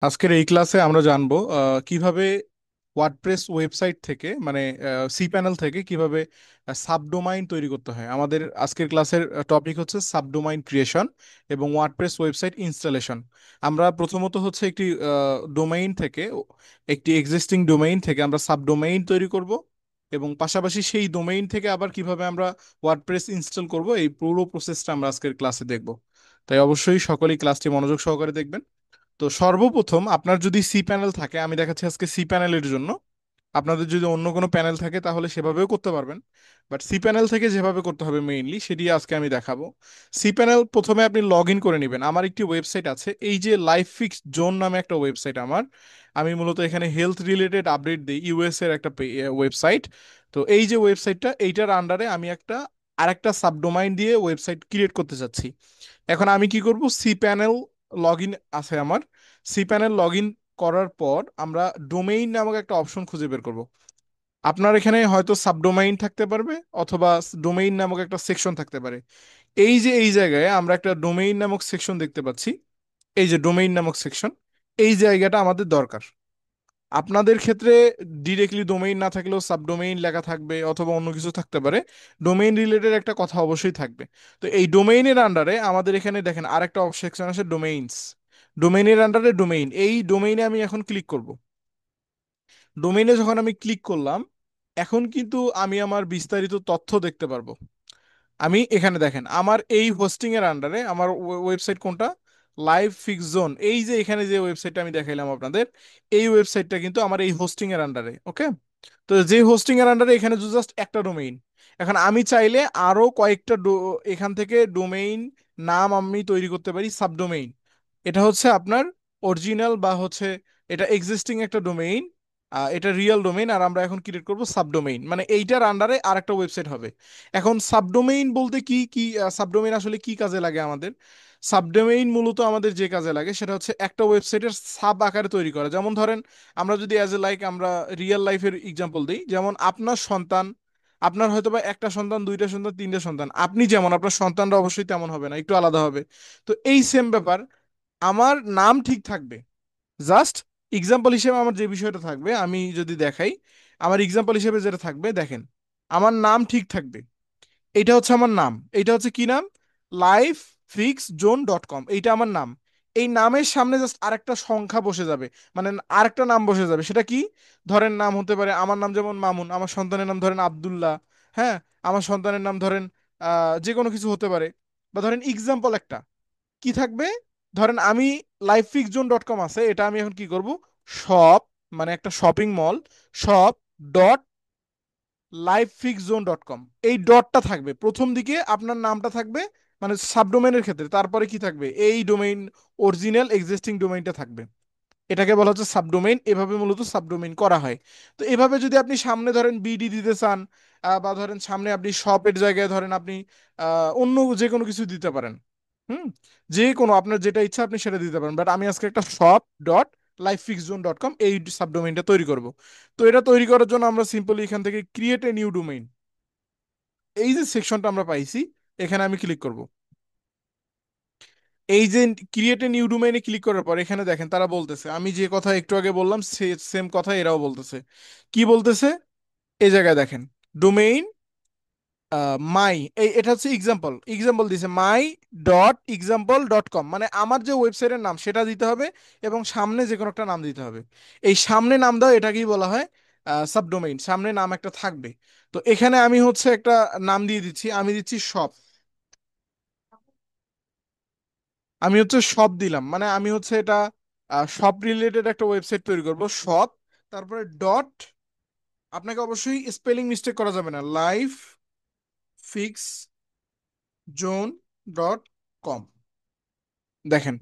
আজকের এই ক্লাসে আমরা জানবো কিভাবে ওয়ার্ডপ্রেস ওয়েবসাইট থেকে মানে সি প্যানেল থেকে কিভাবে সাবডোমাইন তৈরি করতে হয়। আমাদের আজকের ক্লাসের টপিক হচ্ছে সাবডোমাইন ক্রিয়েশন এবং ওয়ার্ডপ্রেস ওয়েবসাইট ইনস্টলেশন। আমরা প্রথমত হচ্ছে একটি ডোমেইন থেকে একটি এক্সিস্টিং ডোমেইন থেকে আমরা সাবডোমেইন তৈরি করব এবং পাশাপাশি সেই ডোমেইন থেকে আবার কিভাবে আমরা ওয়ার্ডপ্রেস ইনস্টল করব, এই পুরো প্রসেসটা আমরা আজকের ক্লাসে দেখব। তাই অবশ্যই সকলেই ক্লাসটি মনোযোগ সহকারে দেখবেন। তো সর্বপ্রথম আপনার যদি সি প্যানেল থাকে, আমি দেখাচ্ছি আজকে সি প্যানেলের জন্য। আপনাদের যদি অন্য কোনো প্যানেল থাকে তাহলে সেভাবেও করতে পারবেন, বাট সি প্যানেল থেকে যেভাবে করতে হবে মেইনলি সেটি আজকে আমি দেখাবো। সি প্যানেল প্রথমে আপনি লগ ইন করে নেবেন। আমার একটি ওয়েবসাইট আছে, এই যে লাইফ ফিক্স জোন নামে একটা ওয়েবসাইট আমার। আমি মূলত এখানে হেলথ রিলেটেড আপডেট দিই, ইউএস এর একটা ওয়েবসাইট। তো এই যে ওয়েবসাইটটা, এইটার আন্ডারে আমি একটা আরেকটা সাবডোমাইন দিয়ে ওয়েবসাইট ক্রিয়েট করতে চাচ্ছি। এখন আমি কি করব, সি প্যানেল লগ ইন আছে আমার। সি প্যানেল লগ ইন করার পর আমরা ডোমেইন নামক একটা অপশন খুঁজে বের করব। আপনার এখানে হয়তো সাবডোমাইন থাকতে পারবে অথবা ডোমেইন নামক একটা সেকশন থাকতে পারে। এই যে এই জায়গায় আমরা একটা ডোমেইন নামক সেকশন দেখতে পাচ্ছি, এই যে ডোমেইন নামক সেকশন, এই জায়গাটা আমাদের দরকার। আপনাদের ক্ষেত্রে ডিরেক্টলি ডোমেইন না থাকলেও সাবডোমেইন লেখা থাকবে অথবা অন্য কিছু থাকতে পারে। ডোমেইন রিলেটেড একটা কথা অবশ্যই থাকবে। তো এই ডোমেইনের আন্ডারে আমাদের এখানে দেখেন আরেকটা সেকশন আছে, ডোমেইনস। ডোমেইনের আন্ডারে ডোমেইন, এই ডোমেইনে আমি এখন ক্লিক করব। ডোমেইনে যখন আমি ক্লিক করলাম, এখন কিন্তু আমি আমার বিস্তারিত তথ্য দেখতে পারবো। আমি এখানে দেখেন আমার এই হোস্টিং এর আন্ডারে আমার ওয়েবসাইট কোনটা, লাইভ ফিক্স জোন। এই যে এখানে যে ওয়েবসাইটটা আমি দেখাইলাম আপনাদের, এই ওয়েবসাইটটা কিন্তু আমার এই হোস্টিং এর আন্ডারে। ওকে, তো যে হোস্টিং এর আন্ডারে এখানে জাস্ট একটা ডোমেইন। এখন আমি চাইলে আরো কয়েকটা এখান থেকে ডোমেইন নাম আমি তৈরি করতে পারি সাবডোমেইন। এটা হচ্ছে আপনার অরিজিনাল বা হচ্ছে এটা এক্সিস্টিং একটা ডোমেইন, এটা রিয়েল ডোমেইন, আর আমরা এখন ক্রিয়েট করব সাবডোমেইন, মানে এইটার আন্ডারে আরেকটা ওয়েবসাইট হবে। এখন সাবডোমেইন বলতে কি কি, সাবডোমেইন আসলে কি কাজে লাগে আমাদের? সাবডোমেইন মূলত আমাদের যে কাজে লাগে সেটা হচ্ছে একটা ওয়েবসাইটের সাব আকারে তৈরি করা। যেমন ধরেন, আমরা যদি অ্যাজ এ লাইক আমরা রিয়েল লাইফের এক্সাম্পল দিই, যেমন আপনার সন্তান, আপনার হয়তো বা একটা সন্তান, দুইটা সন্তান, তিনটা সন্তান, আপনি যেমন আপনার সন্তানরা অবশ্যই তেমন হবে না, একটু আলাদা হবে। তো এই সেম ব্যাপার, আমার নাম ঠিক থাকবে। জাস্ট এক্সাম্পল হিসেবে আমার যে বিষয়টা থাকবে আমি যদি দেখাই, আমার এক্সাম্পল হিসেবে যেটা থাকবে দেখেন, আমার নাম ঠিক থাকবে। এটা হচ্ছে আমার নাম, এটা হচ্ছে কি নাম, লাইফ ফিক্স জোন ডট কম, এইটা আমার নাম। এই নামের সামনে জাস্ট আরেকটা সংখ্যা বসে যাবে, মানে আরেকটা নাম বসে যাবে। সেটা কি? ধরেন নাম হতে পারে, আমার নাম যেমন মামুন, আমার সন্তানের নাম ধরেন আব্দুল্লাহ। হ্যাঁ, আমার সন্তানের নাম ধরেন যে কোনো কিছু হতে পারে। বা ধরেন এক্সাম্পল একটা কি থাকবে, ধরেন আমি লাইফ ফিক্স জোন ডট কম আছে, এটা আমি এখন কি করব, শপ, মানে একটা shopping mall, shop dot live fix Zone dot কম, এই ডটটা থাকবে প্রথম দিকে, আপনার নামটা থাকবে মানে সাবডোমেনের ক্ষেত্রে, তারপরে কি থাকবে, এই ডোমেইন অরিজিনাল এক্সিস্টিং ডোমেইনটা থাকবে। এটাকে বলা হচ্ছে সাবডোমেইন। এভাবে মূলত সাবডোমেইন করা হয়। তো এভাবে যদি আপনি সামনে ধরেন বিডি দিতে চান, বা ধরেন সামনে আপনি শপের জায়গায় ধরেন আপনি অন্য যে কোনো কিছু দিতে পারেন। হুম, যে কোনো আপনার যেটা ইচ্ছা আপনি সেটা দিতে পারেন, বাট আমি আজকে একটা shop dot Life Fix Zone dot কম এই সাবডোমেইনটা তৈরি করব। তো এটা তৈরি করার জন্য আমরা সিম্পলি এখান থেকে ক্রিয়েট এ নিউ ডোমেইন, এই যে সেকশনটা আমরা পাইছি, এখানে আমি ক্লিক করব। এই যে ক্রিয়েট এ নিউ ডোমেইনে ক্লিক করার পর এখানে দেখেন তারা বলতেছে, আমি যে কথা একটু আগে বললাম সেম কথা এরাও বলতেছে। কি বলতেছে? এই জায়গায় দেখেন, ডোমেইন মাই, এই এটা হচ্ছে এক্সাম্পল, এক্সাম্পল দিছে মাই ডট এক্সাম্পল ডট কম, মানে আমার যে ওয়েবসাইটের নাম সেটা দিতে হবে এবং সামনে যে কোনো একটা নাম দিতে হবে। এই সামনে নাম দাও এটাকেই বলা হয় সাবডোমেইন, সামনে নাম একটা থাকবে। তো এখানে আমি হচ্ছে একটা নাম দিয়ে দিচ্ছি, আমি দিচ্ছি শপ। আমি হচ্ছে শপ দিলাম, মানে আমি হচ্ছে এটা শপ রিলেটেড একটা ওয়েবসাইট তৈরি করব, শপ, তারপরে ডট, আপনাকে অবশ্যই স্পেলিং মিস্টেক করা যাবে না, Life Fix Zone dot com. দেখেন,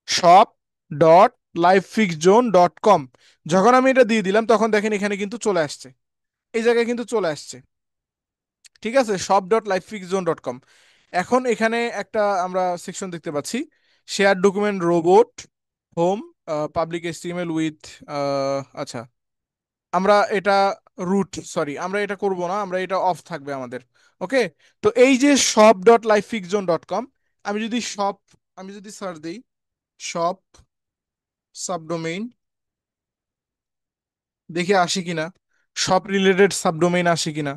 shop dot Life Fix Zone dot com, যখন আমি এটা দিয়ে দিলাম তখন দেখেন এখানে কিন্তু চলে আসছে, এই জায়গায় কিন্তু চলে আসছে। ঠিক আছে, shop dot Life Fix Zone dot কম। এখন এখানে একটা আমরা সেকশন দেখতে পাচ্ছি, share document robot home public HTML with, আচ্ছা, আমরা এটা রুট, সরি আমরা এটা করব না, আমরা এটা অফ থাকবে আমাদের। ওকে, তো এই যে shop dot Life Fix Zone dot কম, আমি যদি শপ, আমি যদি সার্চ দিই শপ সাবডোমেইন, দেখি আসি কিনা, শপ রিলেটেড সাবডোমেইন আসি কিনা।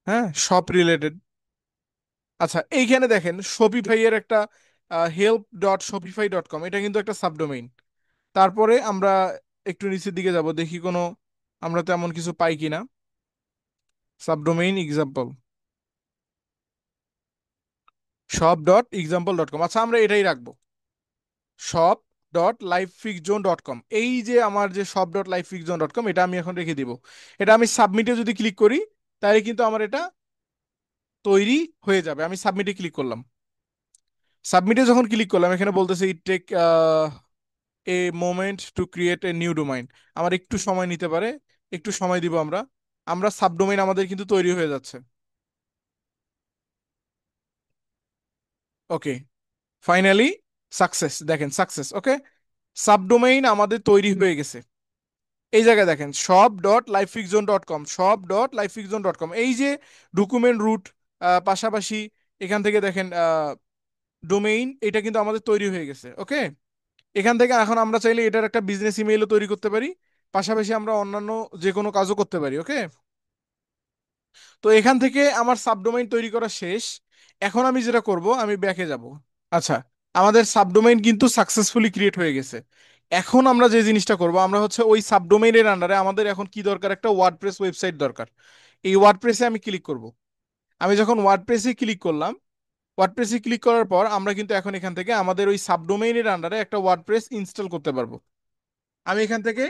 হ্যাঁ, শপ রিলেটেড। আচ্ছা, এইখানে দেখেন শপিফাই এর একটা help.shopify.com, এটা কিন্তু একটা সাবডোমেইন। তারপরে আমরা একটু নিচের দিকে যাব, দেখি কোনো আমরা তেমন কিছু পাই কিনা। সাবডোমেইন এক্সাম্পল, shop.example.com, আচ্ছা আমরা এটাই রাখবো, shop.livefixzone.com। এই যে আমার যে shop.livefixzone.com, এটা আমি এখন রেখে দিব। এটা আমি সাবমিটে যদি ক্লিক করি, তাহলে কিন্তু আমার এটা তৈরি হয়ে যাবে। আমি সাবমিটে ক্লিক করলাম। সাবমিটে যখন ক্লিক করলাম, এখানে বলতেছে it take a moment to create a new domain. আমার একটু সময় নিতে পারে, একটু সময় দিব আমরা। আমরা সাবডোমেইন আমাদের কিন্তু তৈরি হয়ে যাচ্ছে। ওকে, ফাইনালি সাকসেস, দেখেন সাকসেস। ওকে, সাবডোমেইন আমাদের তৈরি হয়ে গেছে। এই জায়গায় দেখেন shop.livefixzone.com, shop.livefixzone.com, এই যে ডকুমেন্ট রুট, পাশাপাশি এখান থেকে দেখেন ডোমেইন, এটা কিন্তু আমাদের তৈরি হয়ে গেছে। ওকে, এখান থেকে এখন আমরা চাইলে এটার একটা বিজনেস ইমেইলও তৈরি করতে পারি, পাশাপাশি আমরা অন্যান্য যে কোনো কাজও করতে পারি। ওকে, তো এখান থেকে আমার সাবডোমেইন তৈরি করা শেষ। এখন আমি যেটা করব, আমি ব্যাকে যাব। আচ্ছা, আমাদের সাবডোমেইন কিন্তু সাকসেসফুলি ক্রিয়েট হয়ে গেছে। এখন আমরা যে জিনিসটা করব, আমরা হচ্ছে ওই সাবডোমেইনের আন্ডারে আমাদের এখন কি দরকার, একটা ওয়ার্ডপ্রেস ওয়েবসাইট দরকার। এই ওয়ার্ডপ্রেসে আমি ক্লিক করব। আমি যখন ওয়ার্ডপ্রেসে ক্লিক করলাম, ওয়ার্ডপ্রেসে ক্লিক করার পর আমরা কিন্তু এখন এখান থেকে আমাদের ওই সাবডোমেইনের আন্ডারে একটা ওয়ার্ডপ্রেস ইনস্টল করতে পারবো। আমি এখান থেকে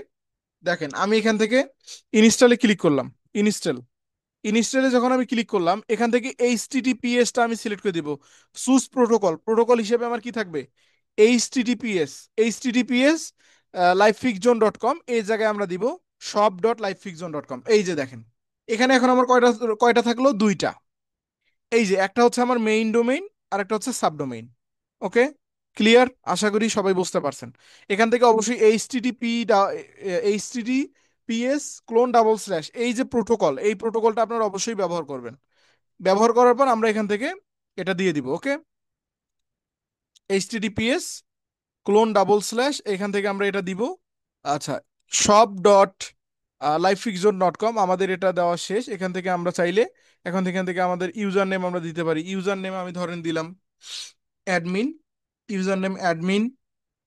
দেখেন, আমি এখান থেকে ইনস্টলে ক্লিক করলাম। ইনস্টল, ইনস্টলে যখন আমি ক্লিক করলাম, এখান থেকে এইচটিটিপিএস টা আমি সিলেক্ট করে দিব। সুস প্রোটোকল, প্রোটোকল হিসেবে আমার কি থাকবে, এইচটিটিপিএস। এইচটিটিপিএস livefixzone.com, এই জায়গায় আমরা দিব shop.livefixzone.com। এই যে দেখেন, এখানে এখন আমার কয়টা কয়টা থাকলো, দুইটা। এই যে একটা হচ্ছে আমার মেইন ডোমেইন, আর একটা হচ্ছে সাবডোমেইন। ওকে, ক্লিয়ার, আশা করি সবাই বুঝতে পারছেন। এখান থেকে অবশ্যই এইচটিটিপিএস ক্লোন ডাবল স্ল্যাশ, এই যে প্রোটোকল, এই প্রোটোকলটা আপনারা অবশ্যই ব্যবহার করবেন। ব্যবহার করার পর আমরা এখান থেকে এটা দিয়ে দিব। ওকে, এইচটিটিপিএস ক্লোন ডাবল স্ল্যাশ, এখান থেকে আমরা এটা দিব। আচ্ছা, shop.livefixzone.com, আমাদের এটা দেওয়া শেষ। এখান থেকে আমরা চাইলে এখান থেকে আমাদের ইউজার নেম আমরা দিতে পারি। ইউজার নেম আমি ধরেন দিলাম অ্যাডমিন, ইউজার নেম অ্যাডমিন।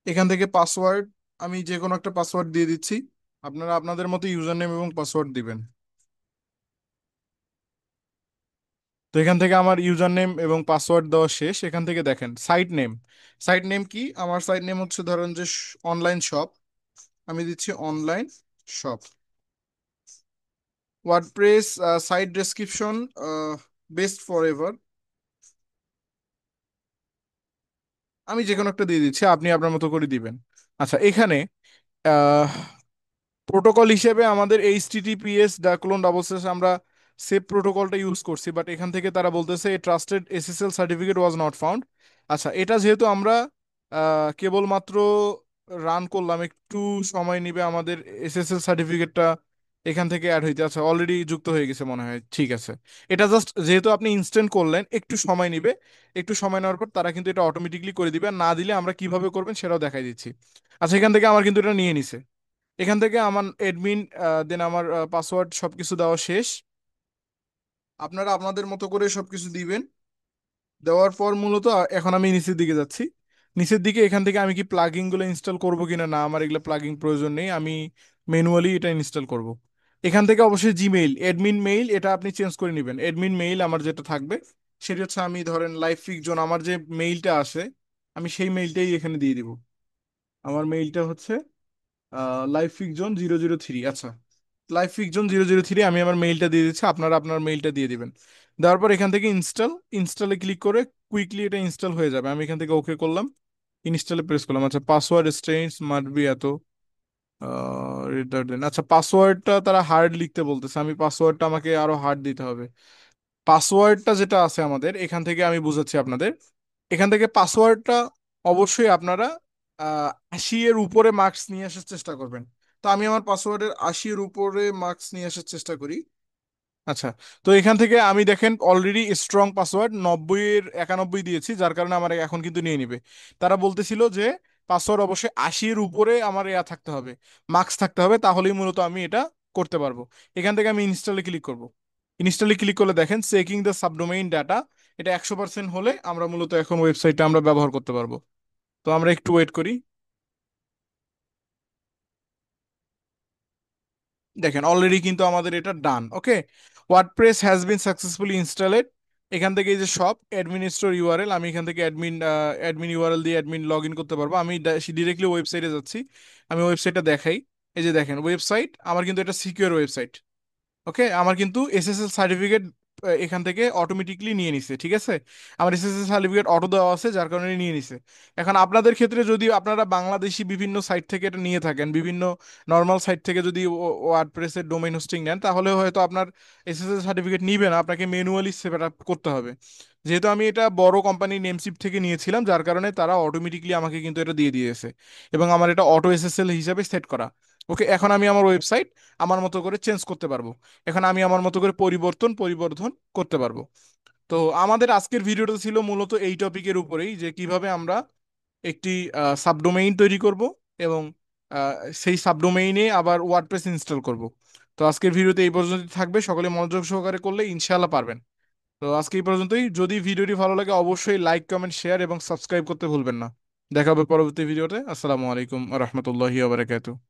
এখান থেকে পাসওয়ার্ড আমি যে কোনো একটা পাসওয়ার্ড দিয়ে দিচ্ছি। আপনারা আপনাদের মতো ইউজার নেম এবং পাসওয়ার্ড দিবেন। তো এখান থেকে আমার ইউজার নেম এবং পাসওয়ার্ড দেওয়া শেষ। এখান থেকে দেখেন সাইট নেম, সাইট নেম কি, আমার সাইট নেম হচ্ছে ধরেন যে অনলাইন শপ, আমি দিচ্ছি online shop. WordPress site description best forever, আমি যে কোনো একটা দিয়ে দিচ্ছি, আপনি আপনার মতো করে দিবেন। আচ্ছা, এখানে প্রোটোকল হিসেবে আমাদের এইচটিটিপিএস ক্লোন ডাবল স্ল্যাশ আমরা সেভ প্রোটোকলটা ইউজ করছি, বাট এখান থেকে তারা বলতেছে trusted SSL certificate was not found. আচ্ছা, এটা যেহেতু আমরা কেবলমাত্র রান করলাম, একটু সময় নিবে আমাদের এসএসএল সার্টিফিকেটটা এখান থেকে অ্যাড হইতে। আচ্ছা, অলরেডি যুক্ত হয়ে গেছে মনে হয়, ঠিক আছে। এটা জাস্ট যেহেতু আপনি ইনস্ট্যান্ট করলেন, একটু সময় নিবে। একটু সময় নেওয়ার পর তারা কিন্তু এটা অটোমেটিকলি করে দিবে, আর না দিলে আমরা কিভাবে করবেন সেটাও দেখাই দিচ্ছি। আচ্ছা, এখান থেকে আমার কিন্তু এটা নিয়ে নিছে। এখান থেকে আমার এডমিন, দেন আমার পাসওয়ার্ড সবকিছু দেওয়া শেষ। আপনারা আপনাদের মতো করে সবকিছু দিবেন। দেওয়ার পর মূলত এখন আমি নিচের দিকে যাচ্ছি। নিচের দিকে এখান থেকে আমি কি প্লাগইন গুলো ইনস্টল করবো কিনা, না আমার এগুলো প্লাগইন প্রয়োজন নেই, আমি ম্যানুয়ালি এটা ইনস্টল করব। এখান থেকে অবশ্যই জিমেইল, এডমিন মেইল, এটা আপনি চেঞ্জ করে নেবেন। এডমিন মেইল আমার যেটা থাকবে সেটা হচ্ছে, আমি ধরেন লাইফ ফিকজন আমার যে মেইলটা আসে, আমি সেই মেইলটাই এখানে দিয়ে দিব। আমার মেইলটা হচ্ছে liveficjon003। আচ্ছা, liveficjon003, আমি আমার মেইলটা দিয়ে দিচ্ছি, আপনারা আপনার মেইলটা দিয়ে দিবেন। দেওয়ার পর এখান থেকে ইনস্টল, ইনস্টলে ক্লিক করে কুইকলি এটা ইনস্টল হয়ে যাবে। আমি এখান থেকে ওকে করলাম, ইনস্টলে প্রেস করলাম। আচ্ছা, পাসওয়ার্ড স্ট্রেঞ্জ মাস্ট বি এত রিটার্ন। আচ্ছা, পাসওয়ার্ডটা তারা হার্ড লিখতে বলতেছে, আমি পাসওয়ার্ডটা আমাকে আরো হার্ড দিতে হবে। পাসওয়ার্ডটা যেটা আছে আমাদের এখান থেকে আমি বুঝাচ্ছি আপনাদের। এখান থেকে পাসওয়ার্ডটা অবশ্যই আপনারা 80 এর উপরে মার্কস নিয়ে আসার চেষ্টা করবেন। তো আমি আমার পাসওয়ার্ডের 80 এর উপরে মার্কস নিয়ে আসার চেষ্টা করি। আচ্ছা, তো এখান থেকে আমি দেখেন অলরেডি স্ট্রং পাসওয়ার্ড 90 এর 91 দিয়েছি, যার কারণে আমার এখন কিন্তু নিয়ে নিবে। তারা বলতেছিল যে পাসওয়ার্ড অবশ্যই 80-এর উপরে আমার ইয়া থাকতে হবে, মার্কস থাকতে হবে, তাহলেই মূলত আমি এটা করতে পারবো। এখান থেকে আমি ইনস্টলে ক্লিক করব। ইনস্টলে ক্লিক করলে দেখেন চেকিং দ্য সাবডোমেইন ডাটা, এটা 100% হলে আমরা মূলত এখন ওয়েবসাইটটা আমরা ব্যবহার করতে পারবো। তো আমরা একটু ওয়েট করি। দেখেন অলরেডি কিন্তু আমাদের এটা done. Okay, WordPress has been successfully installed. এখান থেকে এই যে সব অ্যাডমিনিস্ট্রেটর ইউআরএল, আমি এখান থেকে অ্যাডমিন অ্যাডমিন ইউআরএল দিয়ে অ্যাডমিন লগ ইন করতে পারবো। আমি ডিরেক্টলি ওয়েবসাইটে যাচ্ছি। আমি ওয়েবসাইটটা দেখাই। এই যে দেখেন ওয়েবসাইট আমার কিন্তু এটা সিকিউর ওয়েবসাইট। ওকে, আমার কিন্তু এসএসএল সার্টিফিকেট এখান থেকে অটোমেটিকলি নিয়ে নিছে, ঠিক আছে। আমার এসএসএল সার্টিফিকেট অটো দেওয়া আছে, যার কারণে নিয়ে নিছে। এখন আপনাদের ক্ষেত্রে যদি আপনারা বাংলাদেশি বিভিন্ন সাইট থেকে এটা নিয়ে থাকেন, বিভিন্ন নর্মাল সাইট থেকে যদি ওয়ার্ডপ্রেসের ডোমেইন হোস্টিং নেন, তাহলে হয়তো আপনার এসএসএল সার্টিফিকেট নিবে না, আপনাকে ম্যানুয়ালি সেট আপ করতে হবে। যেহেতু আমি এটা বড় কোম্পানি নেমসিপ থেকে নিয়েছিলাম, যার কারণে তারা অটোমেটিকলি আমাকে কিন্তু এটা দিয়ে দিয়েছে, এবং আমার এটা অটো এসএসএল হিসাবে সেট করা। ওকে, এখন আমি আমার ওয়েবসাইট আমার মতো করে চেঞ্জ করতে পারবো। এখন আমি আমার মতো করে পরিবর্ধন করতে পারবো। তো আমাদের আজকের ভিডিওটা ছিল মূলত এই টপিকের উপরেই, যে কিভাবে আমরা একটি সাবডোমেইন তৈরি করব, এবং আহ, সেই সাবডোমেইনে আবার ওয়ার্ডপ্রেস ইনস্টল করব। তো আজকের ভিডিওতে এই পর্যন্ত থাকবে, সকলে মনোযোগ সহকারে করলে ইনশাআল্লাহ পারবেন। তো আজকে এই পর্যন্তই। যদি ভিডিওটি ভালো লাগে অবশ্যই লাইক, কমেন্ট, শেয়ার এবং সাবস্ক্রাইব করতে ভুলবেন না। দেখা হবে পরবর্তী ভিডিওতে। আসসালামু আলাইকুম রহমতুল্লাহি